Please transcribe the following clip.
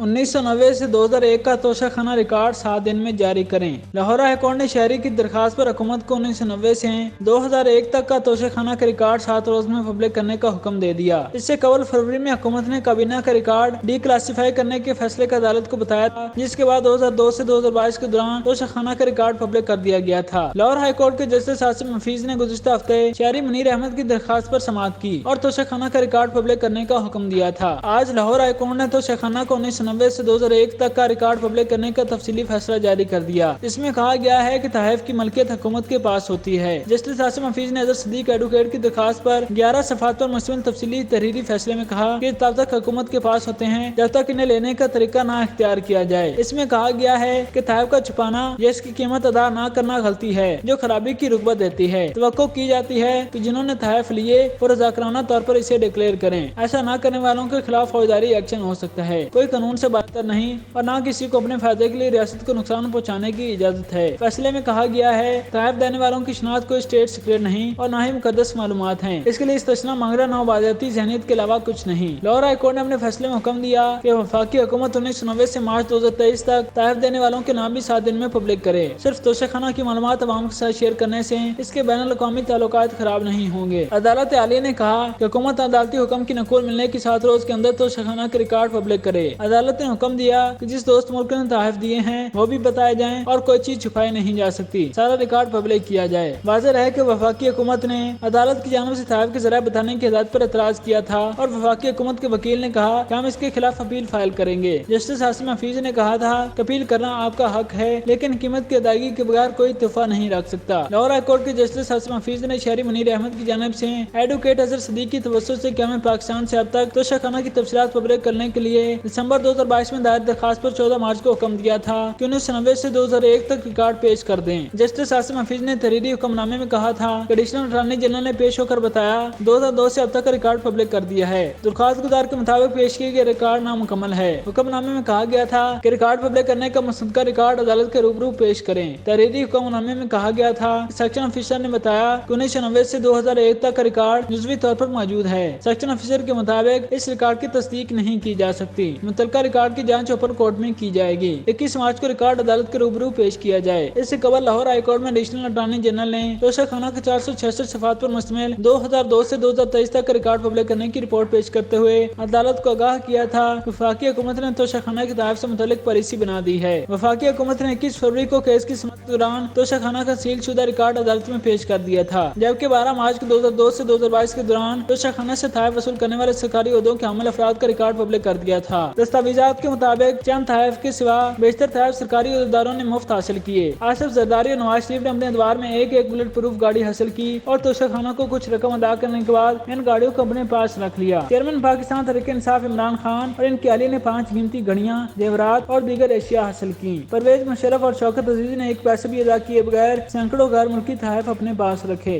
1990 से 2001 का तोशाखाना रिकॉर्ड 7 दिन में जारी करें। लाहौर हाई कोर्ट ने शहरी की दरखास्त पर हुकूमत को 1990 से 2001 तक का तोशाखाना का रिकॉर्ड 7 रोज में पब्लिक करने का हुक्म दे दिया। इससे कबल फरवरी में हुकूमत ने काबीना का रिकॉर्ड डी क्लासीफाई करने के फैसले का अदालत को बताया था, जिसके बाद 2002 से 2022 के दौरान तोशाखाना का रिकॉर्ड पब्लिक कर दिया गया था। लाहौर हाई कोर्ट के जस्टिस आसिम हफीज ने गुज़िश्ता हफ्ते शहरी मुनीर अहमद की दरखास्त पर समाअत की और तोशाखाना का रिकॉर्ड पब्लिक करने का हुक्म दिया था। आज लाहौर हाई कोर्ट ने तोशाखाना को 1990 से 2001 तक का रिकॉर्ड पब्लिक करने का तफसीली फैसला जारी कर दिया। इसमें कहा गया है कि तहफ़ की मलकियत हुकूमत के पास होती है। जस्टिस आसिम हफीज ने अजहर सदीक एडवोकेट की दरखास्त पर 11 सफ़हात पर मुश्तमिल तफसीली तहरीरी फैसले में कहा कि तब तक हुकूमत के पास होते हैं जब तक इन्हें लेने का तरीका ना इख्तियार किया जाए। इसमें कहा गया है कि तहफ़ का छुपाना या इसकी कीमत अदा न करना गलती है जो खराबी की रुग़बत देती है। तवक्को की जाती है कि जिन्होंने तहफ़ लिए वो रज़ाकराना तौर पर इसे डिक्लेयर करें। ऐसा न करने वालों के खिलाफ फौजदारी एक्शन हो सकता है। कोई कानून से बदतर नहीं और न किसी को अपने फायदे के लिए रियासत को नुकसान पहुँचाने की इजाजत है। फैसले में कहा गया है तहफ़ देने वालों की शनाख्त कोई स्टेट सीक्रेट नहीं और न ही मुकद्दस मालूमात हैं। इसके लिए इस्तिस्ना मांगना नौबादती ज़हनियत के अलावा कुछ नहीं। लाहौर हाई कोर्ट ने अपने फैसले में हुक्म दिया कि वफाकी हुकूमत 1990 से मार्च 2023 तक तहफ़ देने वालों के नाम भी 7 दिन में पब्लिक करे। सिर्फ तोशाखाना की मालूमात अवाम के साथ शेयर करने से इसके बैनुल-अक़वामी ताल्लुकात खराब नहीं होंगे। अदालत आलिया ने कहा कि हुकूमत अदालती हुक्म की नकुल मिलने की 7 रोज के अंदर तोशाखाना के रिकॉर्ड पब्लिक करे। अदालत ने हुक्म दिया कि जिस दोस्त मुल्क ने तहफ़ दिए हैं वो भी बताए जाएं और कोई चीज छुपाई नहीं जा सकती। सारा रिकॉर्ड पब्लिक किया जाए। वाज़ेह है कि वफाकी हुकूमत ने अदालत की जानिब से तहफ़ के ज़राए बताने की हिदायत पर एतराज किया था और वफाकी हुकूमत के वकील ने कहा कि हम इसके खिलाफ अपील फाइल करेंगे। जस्टिस आसिम हफीज ने कहा था कि अपील करना आपका हक है, लेकिन कीमत की अदायगी के बगैर कोई तोहफा नहीं रख सकता। लाहौर हाई कोर्ट के जस्टिस आसिम हफीज ने शहरी मुनीर अहमद की जानिब से एडवोकेट अजहर सदीक की तवज्जुह से क़याम पाकिस्तान से अब तक तोशाखाना की तफसीलात पब्लिक करने के लिए दिसंबर 2022 में दायर दरखास्त पर 14 मार्च को हुक्म दिया था कि 1990 से 2001 तक रिकॉर्ड पेश कर दें। जस्टिस आसिम हफीज ने तहरीरी हुक्मनामे में कहा था कि एडिशनल अटॉर्नी जनरल ने पेश होकर बताया 2002 से अब तक रिकॉर्ड पब्लिक कर दिया है। दरख्वास्त गुजार के मुताबिक पेश किए गए रिकॉर्ड नामुकम्मल है। हुक्मनामे में कहा गया था कि रिकॉर्ड पब्लिक करने का मुस्तंदा रिकॉर्ड अदालत के रूबरू पेश करें। तहरीरी हुक्मनामे में कहा गया था कि सेक्शन ऑफिसर ने बताया कि 1990 से 2001 तक का रिकॉर्ड जुज़वी तौर पर मौजूद है। सेक्शन ऑफिसर के मुताबिक इस रिकॉर्ड की तस्दीक नहीं की जा सकती। मुतल्लिका रिकॉर्ड की जांच ओपन कोर्ट में की जाएगी। 21 मार्च को रिकॉर्ड अदालत के रूबरू पेश किया जाए। इससे कबल लाहौर हाई कोर्ट में एडिशनल अटॉर्नी जनरल ने तोशाखाना के 466 सफ़हात पर मुश्तमिल 2002 से 2023 तक रिकॉर्ड पब्लिक करने की रिपोर्ट पेश करते हुए अदालत को आगाह किया था कि वफाकी हुकूमत ने तोशाखाना की तहफ़ से मुतल्लिक पॉलिसी बना दी है। वफाकी हुकूमत ने 21 फरवरी को केस की समाअत के दौरान तोशाखाना का सील शुदा रिकॉर्ड अदालत में पेश कर दिया था, जबकि 12 मार्च को 2002 से 2022 के दौरान तोशाखाना से तहफ़ वसूल करने वाले सरकारी ओहदों के हामिल अफराद का रिकॉर्ड पब्लिक कर दिया था। दस्तावेजात के मुताबिक चंद तहफ़ के सिवा बेशतर तहफ़ सरकारी ओहदेदारों ने मुफ्त हासिल किए। आसिफ जरदारी और नवाज शरीफ ने अपने अदवार में एक बुलेट प्रूफ गाड़ी हासिल की और तोशाखाना को कुछ रकम अदा करने के बाद इन गाड़ियों को अपने पास रख लिया। चेयरमैन पाकिस्तान तहरीक इंसाफ इमरान खान और इनकी अहलिया ने 5 कीमती घड़ियां, जेवरात और दीगर एशिया हासिल की। परवेज मुशर्रफ और शौकत अजीज ने एक पैसे भी अदा किए बगैर सैकड़ों गैर मुल्की तहफ़ अपने पास रखे।